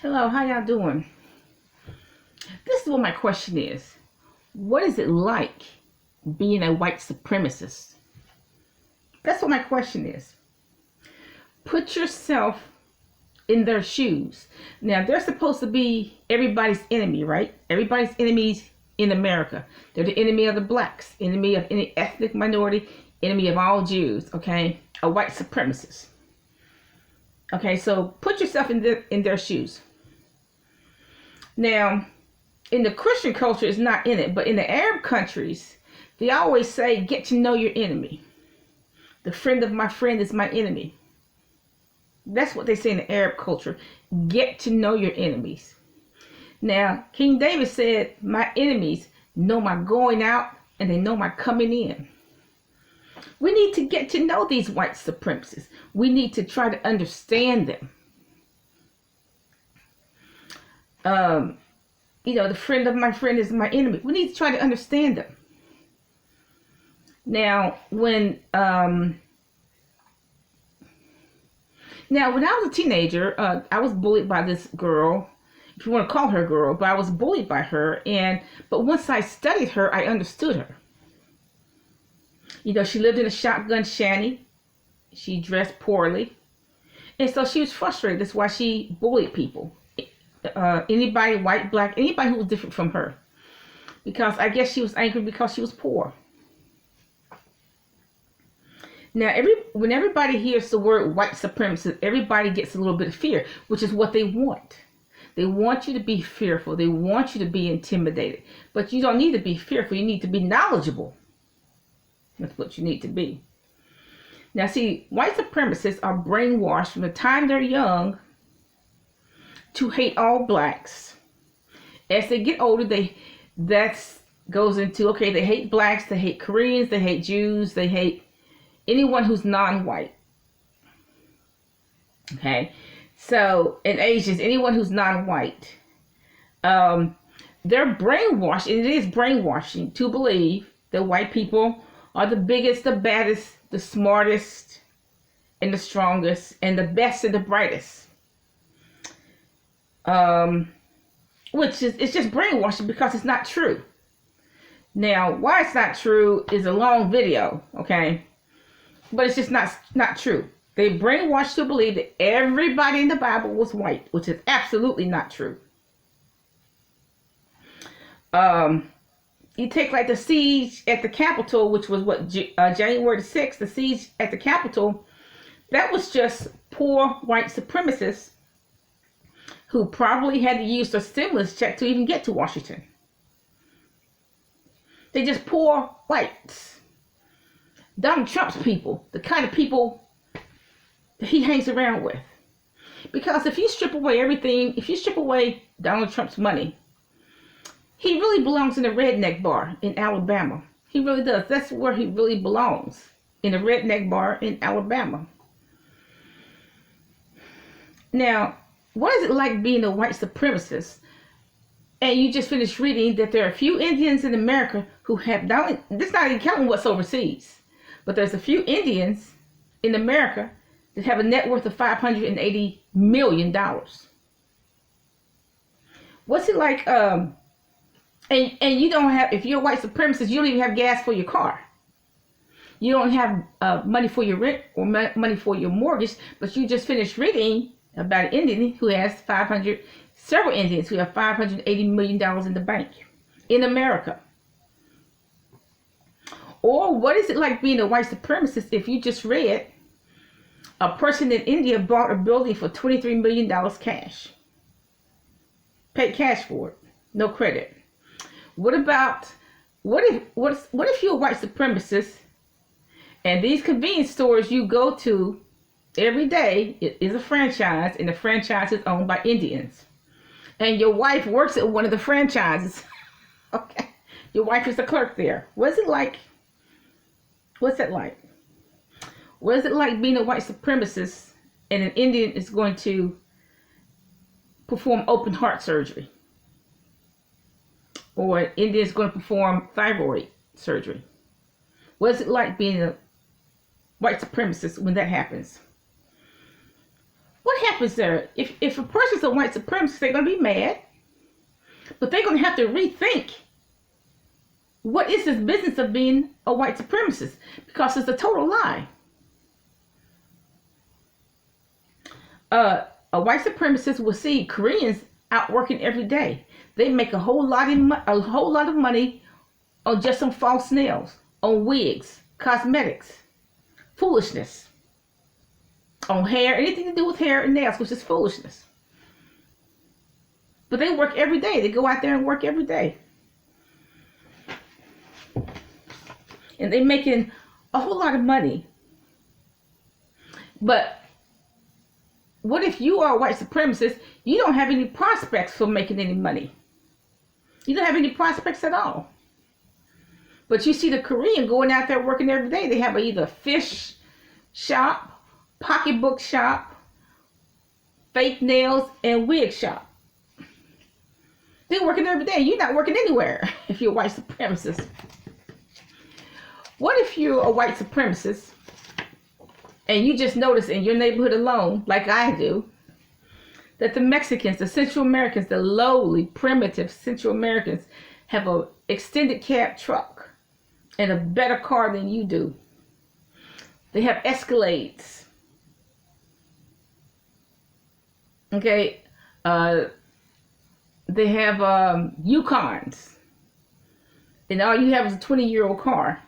Hello, how y'all doing? This is what my question is. What is it like being a white supremacist? That's what my question is. Put yourself in their shoes. Now, they're supposed to be everybody's enemy, right? Everybody's enemies in America. They're the enemy of the blacks, enemy of any ethnic minority, enemy of all Jews, okay? A white supremacist. Okay, so put yourself in their shoes. Now, in the Christian culture, it's not in it, but in the Arab countries, they always say, get to know your enemy. The friend of my friend is my enemy. That's what they say in the Arab culture. Get to know your enemies. Now, King David said, my enemies know my going out and they know my coming in. We need to get to know these white supremacists. We need to try to understand them. The friend of my friend is my enemy. We need to try to understand them. Now, when I was a teenager, I was bullied by this girl, if you want to call her girl, but I was bullied by her. But once I studied her, I understood her. She lived in a shotgun shanty. She dressed poorly. And so she was frustrated. That's why she bullied people. Anybody, white, black, anybody who was different from her. Because I guess she was angry because she was poor. Now, when everybody hears the word white supremacist, everybody gets a little bit of fear, which is what they want. They want you to be fearful. They want you to be intimidated. But you don't need to be fearful. You need to be knowledgeable. That's what you need to be. Now, see, white supremacists are brainwashed from the time they're young to hate all blacks. As they get older, that goes into, okay, they hate blacks, they hate Koreans, they hate Jews, they hate anyone who's non-white. Okay, so in Asians, anyone who's non-white, they're brainwashed, and it is brainwashing to believe that white people are the biggest, the baddest, the smartest, and the strongest, and the best and the brightest. Which is, it's just brainwashing because it's not true. Now, why it's not true is a long video, okay? But it's just not true. They brainwashed to believe that everybody in the Bible was white, which is absolutely not true. You take like the siege at the Capitol, which was January the 6th, the siege at the Capitol. That was just poor white supremacists who probably had to use their stimulus check to even get to Washington. They're just poor whites. Donald Trump's people, the kind of people that he hangs around with. Because if you strip away everything, if you strip away Donald Trump's money, he really belongs in a redneck bar in Alabama. He really does. That's where he really belongs, in a redneck bar in Alabama. Now, what is it like being a white supremacist? And you just finished reading that there are a few Indians in America who have, this not even counting what's overseas, but there's a few Indians in America that have a net worth of $580 million. What's it like, and you don't have, if you're a white supremacist, you don't even have gas for your car. You don't have money for your rent or money for your mortgage, but you just finished reading about an Indian who has several Indians who have $580 million in the bank in America. Or what is it like being a white supremacist if you just read a person in India bought a building for $23 million cash? Paid cash for it, no credit. What if you're a white supremacist and these convenience stores you go to every day is a franchise, and the franchise is owned by Indians, and your wife works at one of the franchises? Okay, your wife is the clerk there. What's it like? What's that like? What is it like being a white supremacist and an Indian is going to perform open heart surgery? Or an Indian is going to perform thyroid surgery? What is it like being a white supremacist when that happens? What happens there? If a person's a white supremacist, they're going to be mad, but they're going to have to rethink what is this business of being a white supremacist, because it's a total lie. A white supremacist will see Koreans out working every day. They make a whole lot of money on just some false nails, on wigs, cosmetics, foolishness, on hair, anything to do with hair and nails, which is foolishness. But they work every day. They go out there and work every day. And they're making a whole lot of money. But what if you are a white supremacist? You don't have any prospects for making any money. You don't have any prospects at all. But you see the Korean going out there working every day. They have either fish shop, pocketbook shop, fake nails, and wig shop. They're working every day. You're not working anywhere if you're a white supremacist. What if you're a white supremacist and you just notice in your neighborhood alone, like I do, that the Mexicans, the Central Americans, the lowly, primitive Central Americans have an extended cab truck and a better car than you do. They have Escalades. Okay, they have Yukons, and all you have is a 20-year-old car.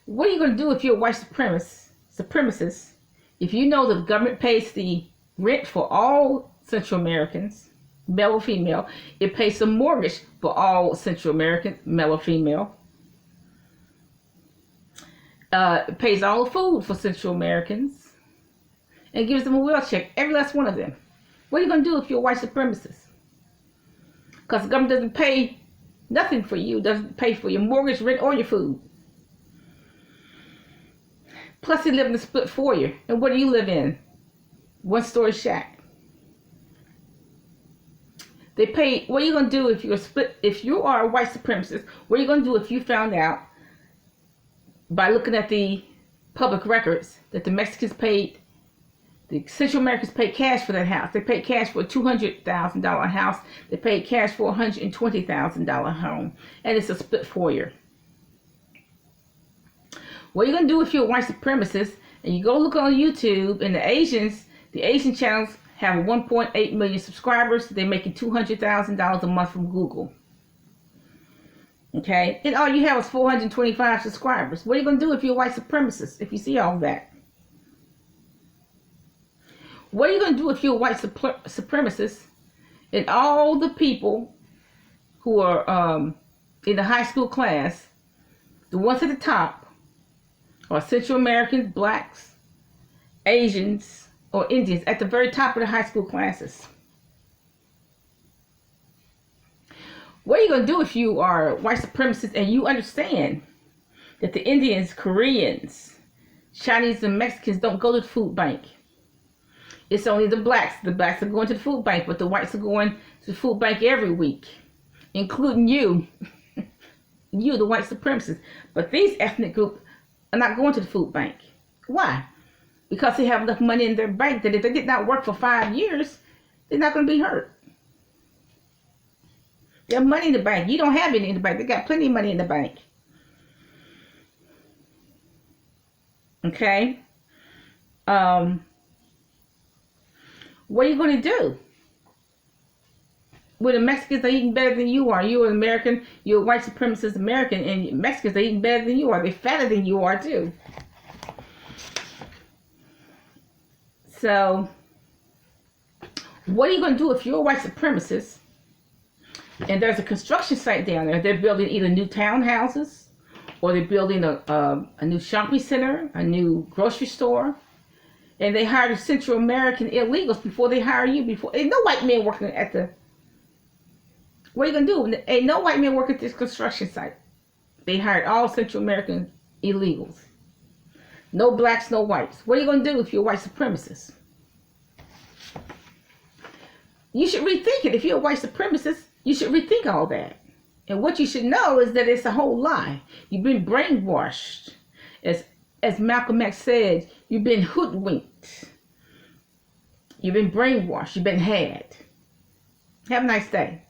What are you going to do if you're a white supremacist if you know the government pays the rent for all Central Americans, male or female? It pays the mortgage for all Central Americans, male or female. It pays all the food for Central Americans and gives them a well check, every last one of them. What are you going to do if you're a white supremacist? Because the government doesn't pay nothing for you, doesn't pay for your mortgage, rent, or your food. Plus, they live in a split foyer. And what do you live in? One-story shack. They pay. What are you going to do if you're split? If you are a white supremacist, what are you going to do if you found out by looking at the public records that the Mexicans paid, the Central Americans paid cash for that house? They paid cash for a $200,000 house. They paid cash for a $120,000 home, and it's a split foyer. What are you going to do if you're a white supremacist and you go look on YouTube and the Asian channels have 1.8 million subscribers? They're making $200,000 a month from Google. Okay? And all you have is 425 subscribers. What are you going to do if you're a white supremacist, if you see all that? What are you going to do if you're a white supremacist and all the people who are in the high school class, the ones at the top, or Central Americans, blacks, Asians, or Indians at the very top of the high school classes? What are you going to do if you are white supremacist and you understand that the Indians, Koreans, Chinese, and Mexicans don't go to the food bank? It's only the blacks. The blacks are going to the food bank, but the whites are going to the food bank every week, including you, you, the white supremacists. But these ethnic groups are not going to the food bank. Why? Because they have enough money in their bank that if they did not work for 5 years, they're not going to be hurt. They have money in the bank. You don't have any in the bank. They got plenty of money in the bank. Okay? What are you going to do? Well, the Mexicans are eating better than you are. You're an American. You're a white supremacist American, and Mexicans are eating better than you are. They're fatter than you are, too. So, what are you going to do if you're a white supremacist and there's a construction site down there? They're building either new townhouses or they're building a new shopping center, a new grocery store. And they hire the Central American illegals before they hire you. Ain't no white men working at the... What are you going to do? Ain't no white men working at this construction site. They hired all Central American illegals. No blacks, no whites. What are you going to do if you're a white supremacist? You should rethink it. If you're a white supremacist, you should rethink all that. And what you should know is that it's a whole lie. You've been brainwashed. As as Malcolm X said, you've been hoodwinked. You've been brainwashed. You've been had. Have a nice day.